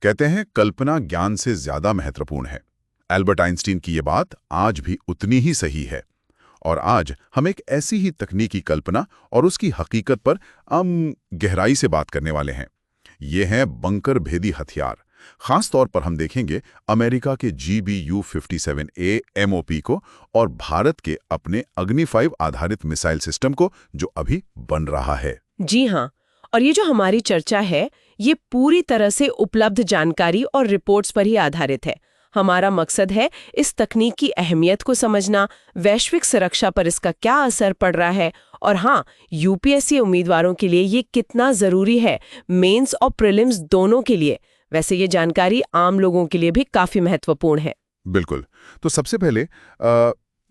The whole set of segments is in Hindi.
कहते हैं कल्पना ज्ञान से ज्यादा महत्वपूर्ण है। एल्बर्ट आइंस्टीन की ये बात आज भी उतनी ही सही है। और आज हम एक ऐसी ही तकनीकी कल्पना और उसकी हकीकत पर गहराई से बात करने वाले हैं। ये हैं बंकर भेदी हथियार। खास तौर पर हम देखेंगे अमेरिका के GBU-57A MOP को और भारत के अपने अग्नि 5 आधारित मिसाइल सिस्टम को जो अभी बन रहा है। जी हाँ, और ये जो हमारी चर्चा है ये पूरी तरह से उपलब्ध जानकारी और रिपोर्ट्स पर ही आधारित है। हमारा मकसद है इस तकनीक की अहमियत को समझना, वैश्विक सुरक्षा पर इसका क्या असर पड़ रहा है और हाँ, UPSC उम्मीदवारों के लिए ये कितना जरूरी है, मेंस और प्रीलिम्स दोनों के लिए। वैसे ये जानकारी आम लोगों के लिए भी काफी महत्वपूर्ण है। बिल्कुल। तो सबसे पहले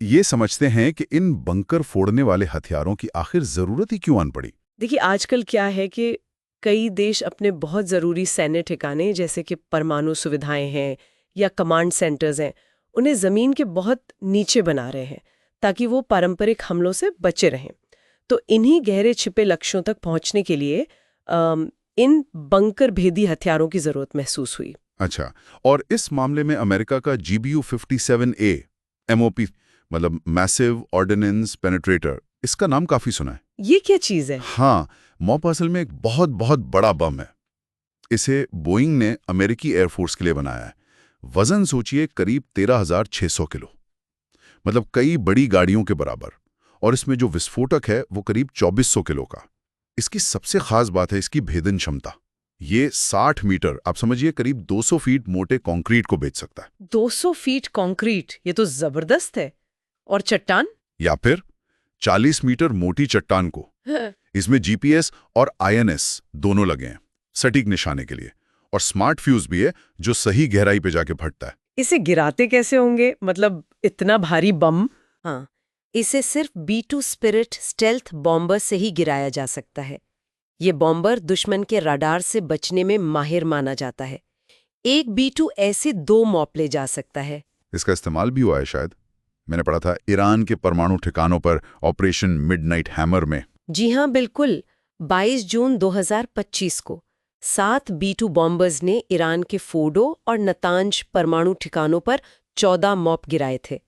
ये समझते हैं कि इन बंकर फोड़ने वाले हथियारों की आखिर जरूरत ही क्यों आन पड़ी। देखिए, आजकल क्या है कि कई देश अपने बहुत ज़रूरी सैन्य ठिकाने जैसे कि परमाणु सुविधाएं हैं या कमांड सेंटर्स हैं, उन्हें ज़मीन के बहुत नीचे बना रहे हैं ताकि वो पारंपरिक हमलों से बचे रहें। तो इन्हीं गहरे छिपे लक्ष्यों तक पहुंचने के लिए इन बंकर भेदी हथियारों की ज़रूरत महसूस हुई। अच्छा, और इस मामले में अमेरिका का GBU-57A MOP मतलब मैसिव ऑर्डिनेंस पेनिट्रेटर, इसका नाम काफी सुना है। ये क्या चीज़ है? हाँ, मॉप असल में एक बहुत बहुत बड़ा बम है। इसे बोइंग ने अमेरिकी एयरफोर्स के लिए बनाया है। वजन सोचिए करीब 13,600 किलो, मतलब कई बड़ी गाड़ियों के बराबर। और इसमें जो विस्फोटक है वो करीब 2400 किलो का। इसकी सबसे खास बात है इसकी भेदन क्षमता। ये 60 मीटर, आप समझिए करीब 200 फीट मोटे कंक्रीट को भेद सकता है। 200 फीट कंक्रीट, ये तो जबरदस्त है। और चट्टान? या फिर 40 मीटर मोटी चट्टान को। इसमें GPS और INS दोनों लगे हैं सटीक निशाने के लिए, और स्मार्ट फ्यूज भी है जो सही गहराई पे जाके फटता है। इसे गिराते कैसे होंगे, मतलब इतना भारी बम? हाँ, इसे सिर्फ B2 स्पिरिट स्टेल्थ बॉम्बर से ही गिराया जा सकता है। ये बॉम्बर दुश्मन के रडार से बचने में माहिर माना जाता है। एक B2 ऐसे 2 मॉप ले जा सकता है। इसका इस्तेमाल भी हुआ है शायद, मैंने पढ़ा था ईरान के परमाणु ठिकानों पर ऑपरेशन मिडनाइट हैमर में। जी हाँ, बिल्कुल। 22 जून 2025 को 7 B2 बॉम्बर्स ने ईरान के फोडो और नतांज परमाणु ठिकानों पर 14 मॉप गिराए थे।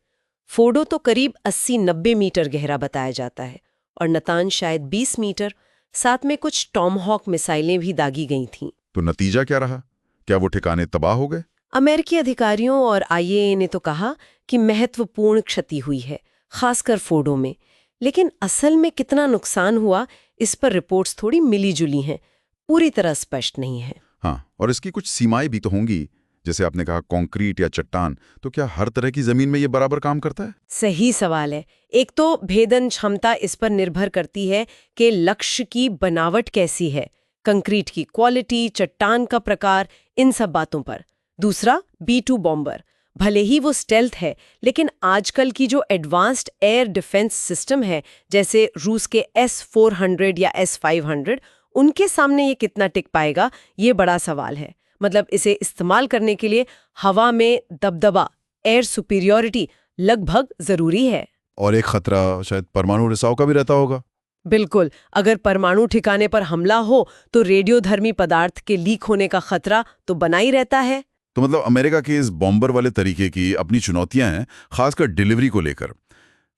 फोडो तो करीब 80-90 मीटर गहरा बताया जाता है और नतांज शायद 20 मीटर। साथ में कुछ टॉमहॉक मिसाइलें भी दागी गई थीं। तो नतीजा क्या रहा? क्या वो ठिकाने तबाह हो गए? अमेरिकी अधिकारियों और IAEA ने तो कहा कि महत्वपूर्ण क्षति हुई है, खासकर फोडो में। लेकिन असल में कितना नुकसान हुआ, इस पर रिपोर्ट्स थोड़ी मिली-जुली हैं, पूरी तरह स्पष्ट नहीं है। हाँ, और इसकी कुछ सीमाएं भी तो होंगी। जैसे आपने कहा कंक्रीट या चट्टान, तो क्या हर तरह की जमीन में ये बराबर काम करता है? सही सवाल है। एक तो भेदन क्षमता इस पर निर्भर करती है कि लक्ष्य की बनावट कैसी है, कंक्रीट की क्वालिटी, चट्टान का प्रकार, इन सब बातों पर। दूसरा, B2 बॉम्बर, भले ही वो स्टेल्थ है, लेकिन आजकल की जो एडवांस्ड एयर डिफेंस सिस्टम है, जैसे रूस के S-400 या S-500, उनके सामने ये कितना टिक पाएगा, ये बड़ा सवाल है। मतलब इसे इस्तेमाल करने के लिए हवा में दबदबा, एयर सुपीरियॉरिटी लगभग जरूरी है। और एक खतरा शायद परमाणु रिसाव का भी रहता होगा। बिल्कुल, अगर परमाणु ठिकाने पर हमला हो तो रेडियोधर्मी पदार्थ के लीक होने का खतरा तो बना ही रहता है। तो मतलब अमेरिका के इस बॉम्बर वाले तरीके की अपनी चुनौतियां हैं, खासकर डिलीवरी को लेकर।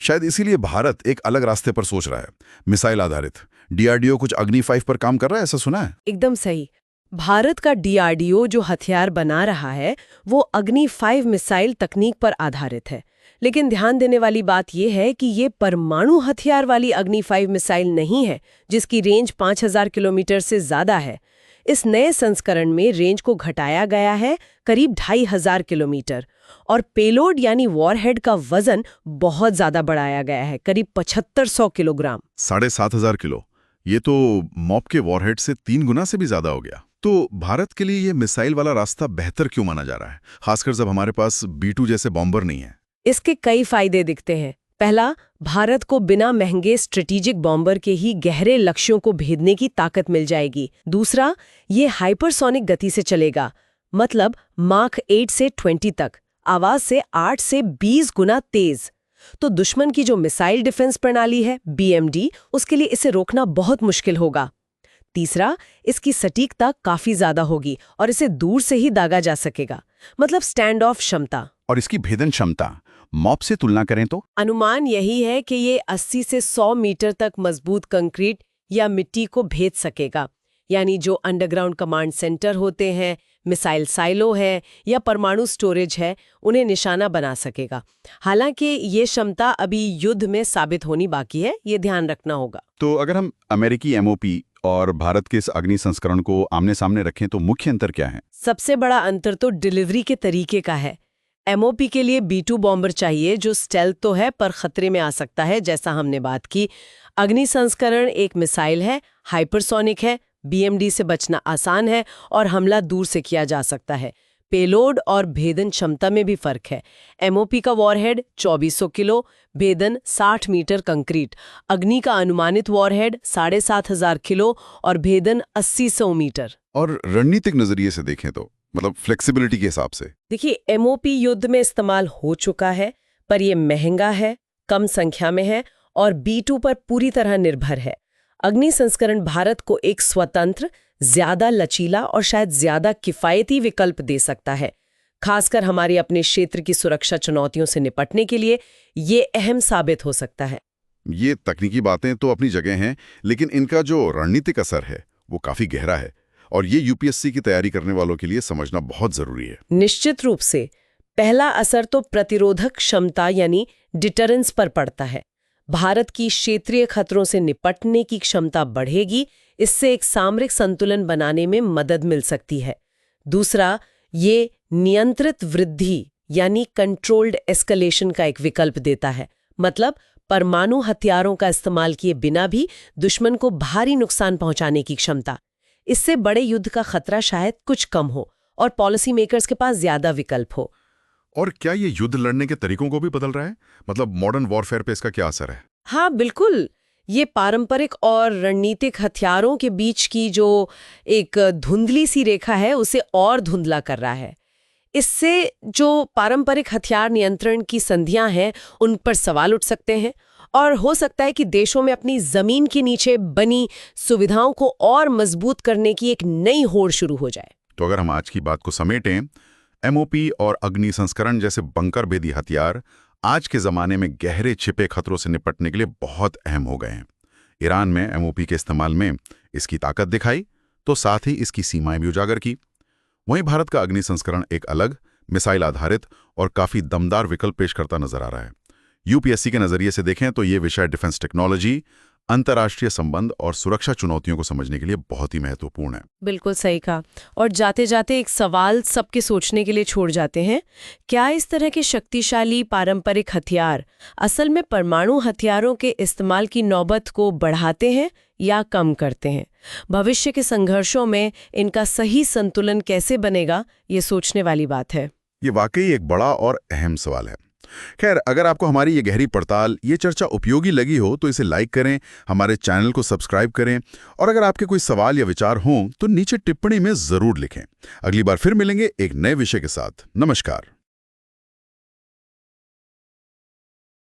शायद इसीलिए भारत एक अलग रास्ते पर सोच रहा है, मिसाइल आधारित। DRDO कुछ अग्नि 5 पर काम कर रहा है, ऐसा सुना है? एकदम सही। भारत का DRDO जो हथियार बना रहा है वो अग्नि 5 मिसाइल तकनीक पर आधारित है। लेकिन ध्यान देने वाली बात यह है कि ये परमाणु हथियार वाली अग्नि 5 मिसाइल नहीं है, जिसकी रेंज 5000 किलोमीटर से ज्यादा है। इस नए संस्करण में रेंज को घटाया गया है करीब 2500 किलोमीटर, और पेलोड यानी वॉरहेड का वजन बहुत ज्यादा बढ़ाया गया है, करीब 7500 किलोग्राम। 7500 किलो, ये तो मॉप के वॉरहेड से 3 गुना से भी ज्यादा हो गया। तो भारत के लिए ये मिसाइल वाला रास्ता बेहतर क्यों माना जा रहा है, खासकर जब हमारे पास B2 जैसे बॉम्बर नहीं है? इसके कई फायदे दिखते हैं। पहला, भारत को बिना महंगे स्ट्रेटेजिक बॉम्बर के ही गहरे लक्ष्यों को भेदने की ताकत मिल जाएगी। दूसरा, ये हाइपरसोनिक गति से चलेगा, मतलब माख 8 से 20 तक, आवाज से 8 से 20 गुना तेज। तो दुश्मन की जो मिसाइल डिफेंस प्रणाली है BMD, उसके लिए इसे रोकना बहुत मुश्किल होगा। तीसरा, इसकी सटीकता काफी ज्यादा होगी और इसे दूर से ही दागा जा सकेगा, मतलब स्टैंड ऑफ क्षमता। और इसकी भेदन क्षमता मॉप से तुलना करें तो? अनुमान यही है कि ये 80 से 100 मीटर तक मजबूत कंक्रीट या मिट्टी को भेद सकेगा, यानी जो अंडरग्राउंड कमांड सेंटर होते हैं, मिसाइल साइलो है या परमाणु स्टोरेज है, उन्हें निशाना बना सकेगा। हालांकि ये क्षमता अभी युद्ध में साबित होनी बाकी है, ये ध्यान रखना होगा। तो अगर हम अमेरिकी MOP और भारत के इस अग्नि संस्करण को आमने सामने रखें तो मुख्य अंतर क्या है? सबसे बड़ा अंतर तो डिलीवरी के तरीके का है। MOP के लिए B-2 बॉम्बर चाहिए जो स्टेल्थ तो है पर खतरे में आ सकता है, जैसा हमने बात की। अग्नि संस्करण एक मिसाइल है, हाइपरसोनिक है, BMD से बचना आसान है और हमला दूर से किया जा सकता है। पेलोड और भेदन क्षमता में भी फर्क है। MOP का वॉरहेड 2400 किलो, भेदन 60 मीटर कंक्रीट। अग्नि का अनुमानित वॉरहेड 7500 किलो और भेदन 80-100 मीटर। और रणनीतिक नजरिए से देखें तो मतलब फ्लेक्सिबिलिटी के हिसाब से? देखिए, MOP युद्ध में इस्तेमाल हो चुका है, पर यह महंगा है, कम संख्या में है और B-2 पर पूरी तरह निर्भर है। अग्नि संस्करण भारत को एक स्वतंत्र, ज्यादा लचीला और शायद ज्यादा किफायती विकल्प दे सकता है। खासकर हमारी अपने क्षेत्र की सुरक्षा चुनौतियों से निपटने के लिए ये अहम साबित हो सकता है। ये तकनीकी बातें तो अपनी जगह हैं, लेकिन इनका जो रणनीतिक असर है वो काफी गहरा है और ये UPSC की तैयारी करने वालों के लिए समझना बहुत जरूरी है। निश्चित रूप से पहला असर तो प्रतिरोधक क्षमता यानी डिटरेंस पर पड़ता है। भारत की क्षेत्रीय खतरों से निपटने की क्षमता बढ़ेगी, इससे एक सामरिक संतुलन बनाने में मदद मिल सकती है। दूसरा, ये नियंत्रित वृद्धि यानी कंट्रोल्ड एस्केलेशन का एक विकल्प देता है, मतलब परमाणु हथियारों का इस्तेमाल किए बिना भी दुश्मन को भारी नुकसान पहुंचाने की क्षमता। इससे बड़े युद्ध का खतरा शायद कुछ कम हो और पॉलिसी मेकर्स के पास ज्यादा विकल्प हो। और क्या ये युद्ध लड़ने के तरीकों को भी बदल रहा है? मतलब मॉडर्न वॉरफेयर पे इसका क्या असर है? हाँ, बिल्कुल। ये पारंपरिक और रणनीतिक हथियारों के बीच की जो एक धुंधली सी रेखा है, उसे और धुंधला कर रहा है। इससे जो पारंपरिक हथियार नियंत्रण की संधियां हैं, उन पर सवाल उठ सकते हैं और हो सकता है कि देशों में अपनी जमीन के नीचे बनी सुविधाओं को और मजबूत करने की एक नई होड़ शुरू हो जाए। तो अगर हम आज की बात को समेटें, MOP और अग्नि संस्करण जैसे बंकर भेदी हथियार आज के ज़माने में गहरे छिपे खतरों से निपटने के लिए बहुत अहम हो गए हैं। ईरान में MOP के इस्तेमाल में इसकी ताकत दिखाई तो साथ ही इसकी सीमाएं भी उजागर की। वहीं भारत का अग्नि संस्करण एक अलग, मिसाइल आधारित और काफ़ी दमदार विकल्प पेश करता नजर आ रहा है। UPSC के नज़रिए से देखें तो ये विषय डिफेंस टेक्नोलॉजी, अंतर्राष्ट्रीय संबंध और सुरक्षा चुनौतियों को समझने के लिए बहुत ही महत्वपूर्ण है। बिल्कुल सही कहा। और जाते जाते एक सवाल सबके सोचने के लिए छोड़ जाते हैं, क्या इस तरह के शक्तिशाली पारंपरिक हथियार असल में परमाणु हथियारों के इस्तेमाल की नौबत को बढ़ाते हैं या कम करते हैं? भविष्य के संघर्षों में इनका सही संतुलन कैसे बनेगा, ये सोचने वाली बात है। ये वाकई एक बड़ा और अहम सवाल है। खैर, अगर आपको हमारी ये गहरी पड़ताल, ये चर्चा उपयोगी लगी हो तो इसे लाइक करें, हमारे चैनल को सब्सक्राइब करें और अगर आपके कोई सवाल या विचार हों तो नीचे टिप्पणी में जरूर लिखें। अगली बार फिर मिलेंगे एक नए विषय के साथ। नमस्कार।